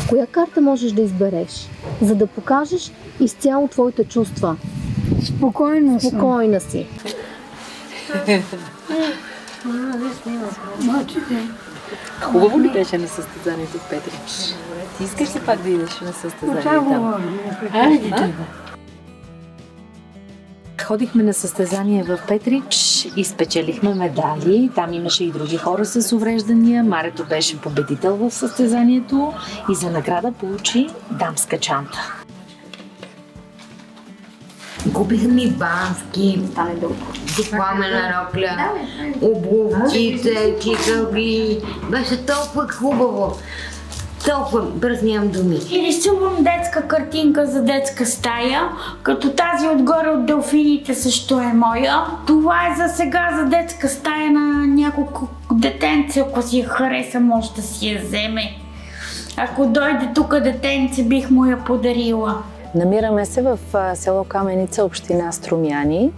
Коя карта можеш да избереш, за да покажеш изцяло твоите чувства? Спокойна си. Хубаво ли беше на състезанието в Петрич? Ти искаш ли пак да идеш на състезание там? Ходихме на състезание в Петрич и спечелихме медали. Там имаше и други хора с увреждания. Марето беше победител в състезанието и за награда получи дамска чанта. Купиха ми бански, пламена рокля, обувчица, чикълги. Беше толкова хубаво. Толкова бърз нямам думи. И рисувам детска картинка за детска стая, като тази отгоре от делфините също е моя. Това е за сега за детска стая на няколко детенце, ако си я хареса, може да си я вземе. Ако дойде тук детенце, бих му я подарила. Намираме се в село Каменица, община Струмяни.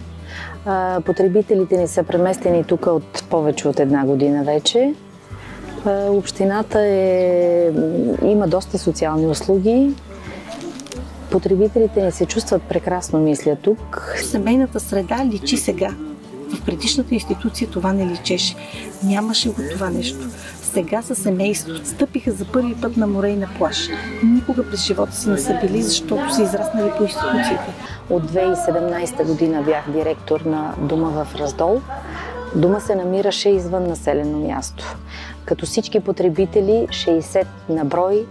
Потребителите ни са преместени тук от повече от една година вече. Общината има доста социални услуги. Потребителите ни се чувстват прекрасно, мисля, тук. Семейната среда личи сега. В предишната институция това не личеше. Нямаше го това нещо. Сега са семейство. Стъпиха за първи път на море и на плаж. Никога през живота си не са били, защото са израснали по институциите. От 2017 година бях директор на дома в Раздол. Дома се намираше извън населено място. Като всички потребители, 60 на брой,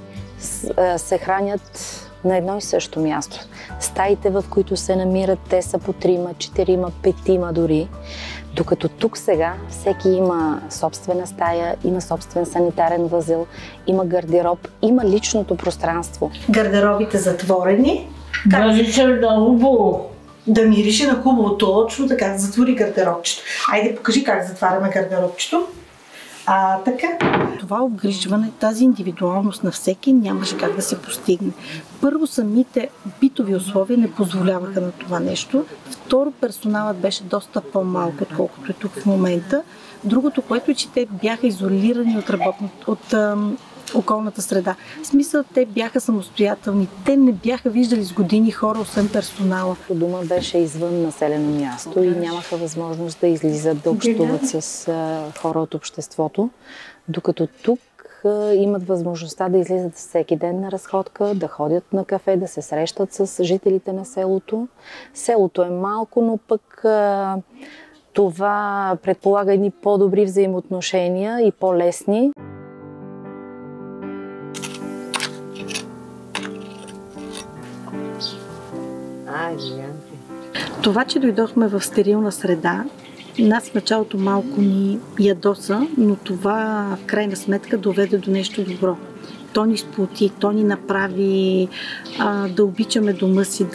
се хранят на едно и също място. Стаите, в които се намират, те са по 3, 4, 5 дори. Докато тук сега всеки има собствена стая, има собствен санитарен възел, има гардероб, има личното пространство. Гардеробите затворени. Да мирише на хубаво. Да мирише на хубаво, точно така, затвори гардеробчето. Айде, покажи как затваряме гардеробчето. Така. Това обгрижване, тази индивидуалност на всеки нямаше как да се постигне. Първо, самите битови условия не позволяваха на това нещо. Второ, персоналът беше доста по-малко, отколкото е тук в момента. Другото, което е, че те бяха изолирани от околната среда. В смисъл, те бяха самостоятелни. Те не бяха виждали с години хора, освен персонала. Дома беше извън населено място и нямаха възможност да излизат, да общуват с хора от обществото, докато тук имат възможността да излизат всеки ден на разходка, да ходят на кафе, да се срещат с жителите на селото. Селото е малко, но пък това предполага едни по-добри взаимоотношения и по-лесни. Това, че дойдохме в стерилна среда, нас в началото малко ни ядоса, но това в крайна сметка доведе до нещо добро. То ни сплоти, то ни направи да обичаме дома си,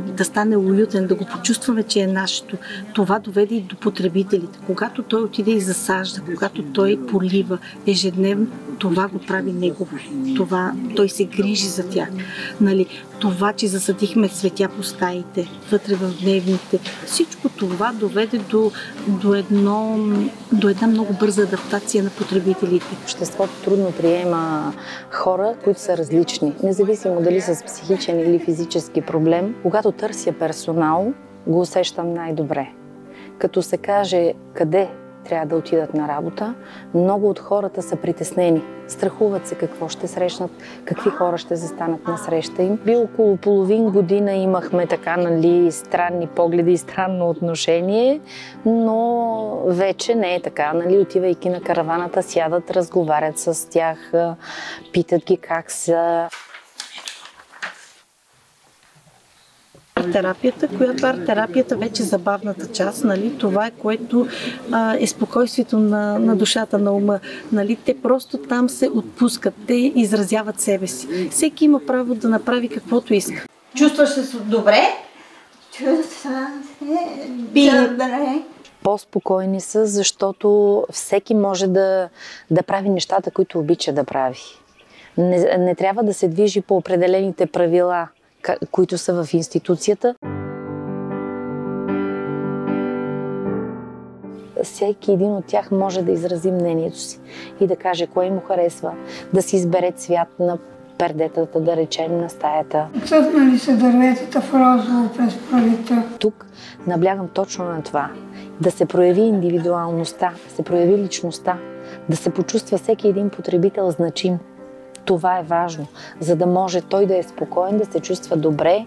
да стане уютен, да го почувстваме, че е нашето. Това доведе и до потребителите. Когато той отиде и засажда, когато той полива ежедневно, това го прави негово. Той се грижи за тях. Нали? Това, че засадихме цветя по стаите, вътре в дневните, всичко това доведе до една много бърза адаптация на потребителите. Обществото трудно приема хора, които са различни, независимо дали с психичен или физически проблем. Когато търся персонал, го усещам най-добре. Като се каже къде трябва да отидат на работа, много от хората са притеснени. Страхуват се какво ще срещнат, какви хора ще застанат на среща им. Около половин година имахме така, странни погледи и странно отношение, но вече не е така. Отивайки на караваната, сядат, разговарят с тях, питат ги как са. Арт-терапията, която арт-терапията вече забавната част, това е което е спокойствието на душата, на ума. Те просто там се отпускат, те изразяват себе си. Всеки има право да направи каквото иска. Чувстваш се добре? Чувствам се добре. По-спокойни са, защото всеки може да прави нещата, които обича да прави. Не трябва да се движи по определените правила, които са в институцията. Всеки един от тях може да изрази мнението си и да каже кое му харесва, да си избере цвят на пердетата, да речем, на стаята. Цъфнали се дърветата в розово през пролетта. Тук наблягам точно на това. Да се прояви индивидуалността, да се прояви личността, да се почувства всеки един потребител значим. Това е важно, за да може той да е спокоен, да се чувства добре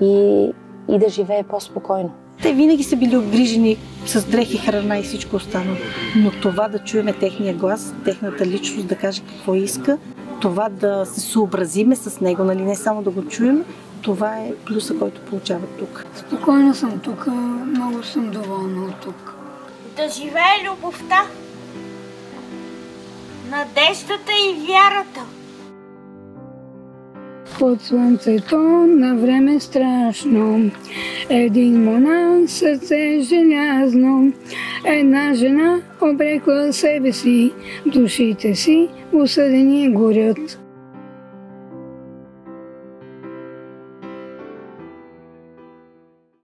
и да живее по-спокойно. Те винаги са били обгрижени с дрехи, храна и всичко останало. Но това да чуеме техния глас, техната личност, да каже какво иска, това да се съобразиме с него, нали, не само да го чуем, това е плюса, който получават тук. Спокойна съм тук, много съм доволна от тук. Да живее любовта, надеждата и вярата. Под слънцето на време страшно, един монах сърце желязно, една жена обрекла себе си, душите си осъдени горят.